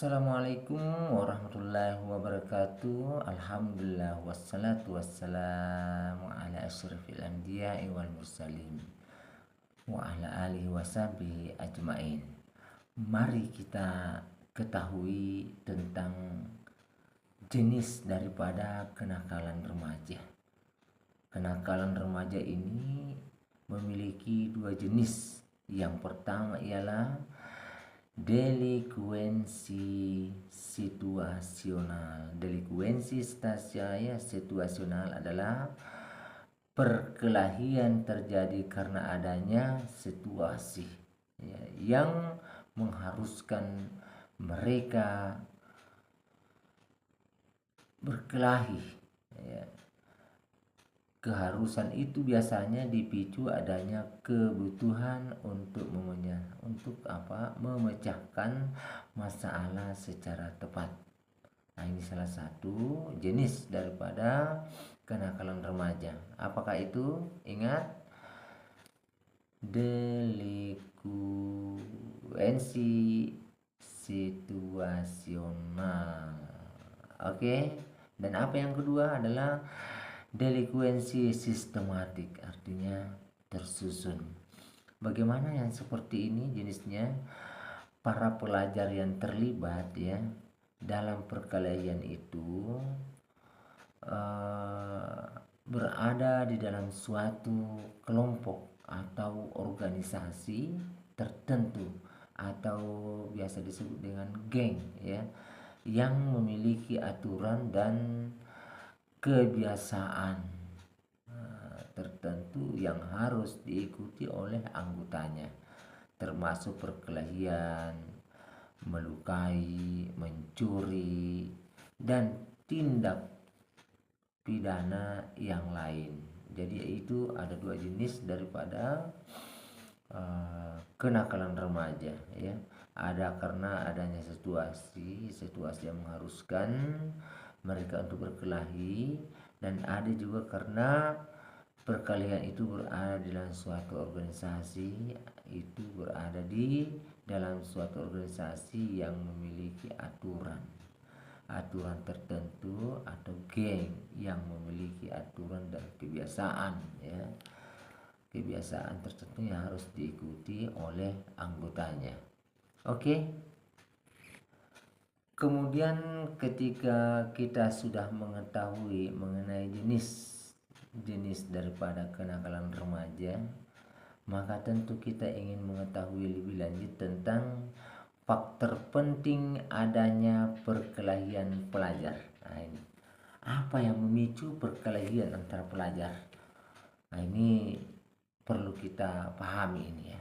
Assalamualaikum warahmatullahi wabarakatuh. Alhamdulillah wassalatu wassalamu ala asyrafil anbiya'i wal mursalin wa ala alihi washabihi ajmain. Mari kita ketahui tentang jenis daripada kenakalan remaja. Kenakalan remaja ini memiliki dua jenis. Yang pertama ialah delikuensi situasional. Delikuensi situasional adalah perkelahian terjadi karena adanya situasi yang mengharuskan mereka berkelahi. Keharusan itu biasanya dipicu adanya kebutuhan untuk memecahkan masalah secara tepat. Nah, ini salah satu jenis daripada kenakalan remaja. Apakah itu? Ingat, delikuensi situasional. Oke. Dan apa yang kedua adalah delikuensi sistematik, artinya tersusun. Bagaimana yang seperti ini jenisnya? Para pelajar yang terlibat dalam perkelahian itu berada di dalam suatu kelompok atau organisasi tertentu atau biasa disebut dengan geng yang memiliki aturan dan kebiasaan tertentu yang harus diikuti oleh anggotanya, termasuk perkelahian, melukai, mencuri, dan tindak pidana yang lain. Jadi itu ada dua jenis daripada kenakalan remaja Ada karena adanya situasi yang mengharuskan mereka untuk berkelahi, dan ada juga karena perkelahian itu berada di dalam suatu organisasi, yang memiliki aturan tertentu atau geng yang memiliki aturan dan kebiasaan kebiasaan tertentu yang harus diikuti oleh anggotanya. Oke. Kemudian ketika kita sudah mengetahui mengenai jenis daripada kenakalan remaja, maka tentu kita ingin mengetahui lebih lanjut tentang faktor penting adanya perkelahian pelajar. Nah, ini apa yang memicu perkelahian antara pelajar? Nah, ini perlu kita pahami ini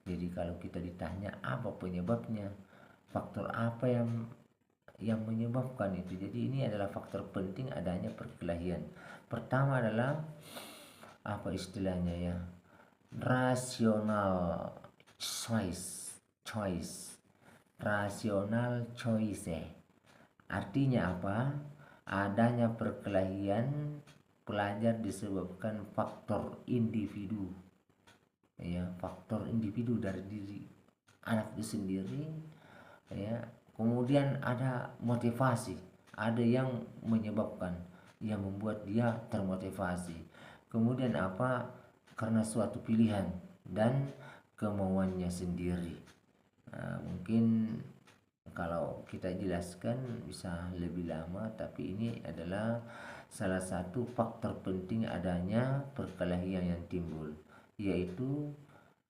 Jadi kalau kita ditanya apa penyebabnya, faktor apa yang menyebabkan itu. Jadi ini adalah faktor penting adanya perkelahian. Pertama adalah apa istilahnya rational choice. Rational choice. Artinya apa? Adanya perkelahian pelajar disebabkan faktor individu. Faktor individu dari diri anak itu sendiri Kemudian ada motivasi, ada yang menyebabkan, yang membuat dia termotivasi. Kemudian apa? Karena suatu pilihan dan kemauannya sendiri. Nah, mungkin kalau kita jelaskan bisa lebih lama, tapi ini adalah salah satu faktor penting adanya perkelahian yang timbul, yaitu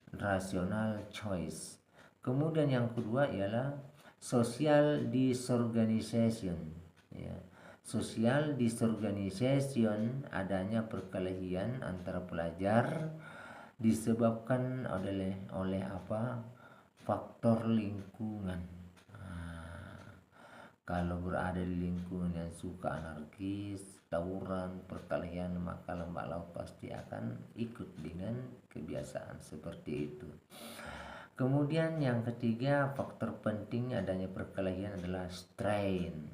rational choice. Kemudian yang kedua ialah social disorganization. Social disorganization, adanya perkelahian antara pelajar disebabkan oleh apa? Faktor lingkungan. Kalau berada di lingkungan yang suka anarkis, tawuran, perkelahian, maka lembah laut pasti akan ikut dengan kebiasaan seperti itu. Kemudian yang ketiga, faktor penting adanya perkelahian adalah strain,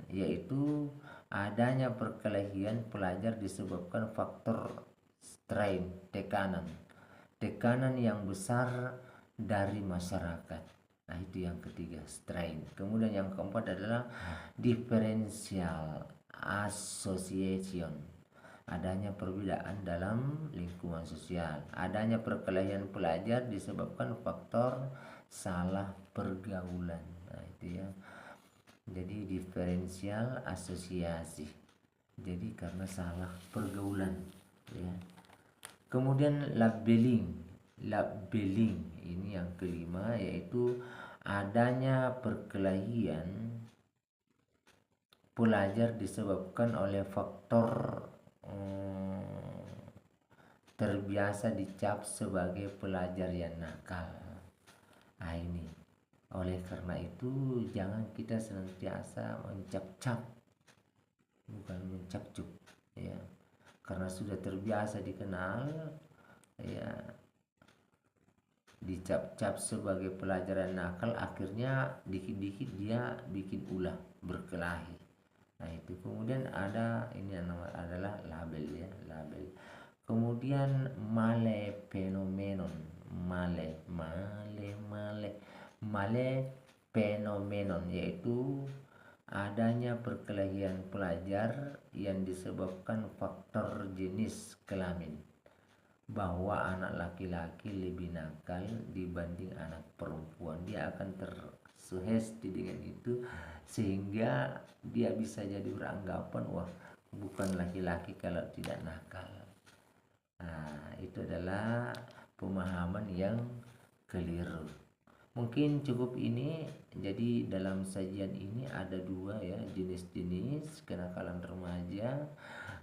yaitu adanya perkelahian pelajar disebabkan faktor strain, tekanan yang besar dari masyarakat. itu yang ketiga, strain. Kemudian yang keempat adalah differential association, adanya perbedaan dalam lingkungan sosial. Adanya perkelahian pelajar disebabkan faktor salah pergaulan. Nah, itu ya. Jadi diferensial asosiasi. Jadi karena salah pergaulan, ya. Kemudian labeling. Labeling ini yang kelima, yaitu adanya perkelahian pelajar disebabkan oleh faktor terbiasa dicap sebagai pelajar yang nakal. Nah, ini oleh karena itu jangan kita senantiasa mencap-cap, bukan mencap-cup, ya. Karena sudah terbiasa dikenal, ya, dicap-cap sebagai pelajaran nakal, akhirnya dikit-dikit dia bikin ulah, berkelahi. Nah, itu kemudian ada ini yang adalah label, ya, label. Kemudian malepenomenon, malepenomenon, yaitu adanya perkelahian pelajar yang disebabkan faktor jenis kelamin, bahwa anak laki-laki lebih nakal dibanding anak perempuan. Dia akan tersugesti dengan itu, sehingga dia bisa jadi beranggapan, wah, bukan laki-laki kalau tidak nakal. Nah, itu adalah pemahaman yang keliru. Mungkin cukup ini. Jadi dalam sajian ini ada dua, ya, jenis-jenis kenakalan remaja.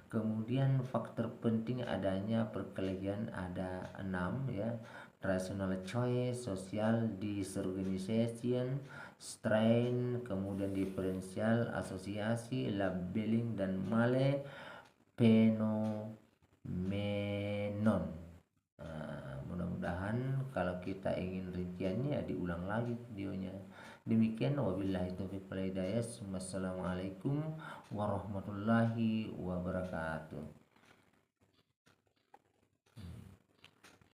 Kemudian faktor penting adanya perkelahian ada 6, ya. Rational choice, social disorganization, strain, kemudian diferensial asosiasi, labeling, dan malepenomenon. Mudah-mudahan kalau kita ingin rinciannya, ya diulang lagi videonya. Demikian, wabillahi taufiq wal hidayah. Wassalamualaikum warahmatullahi wabarakatuh.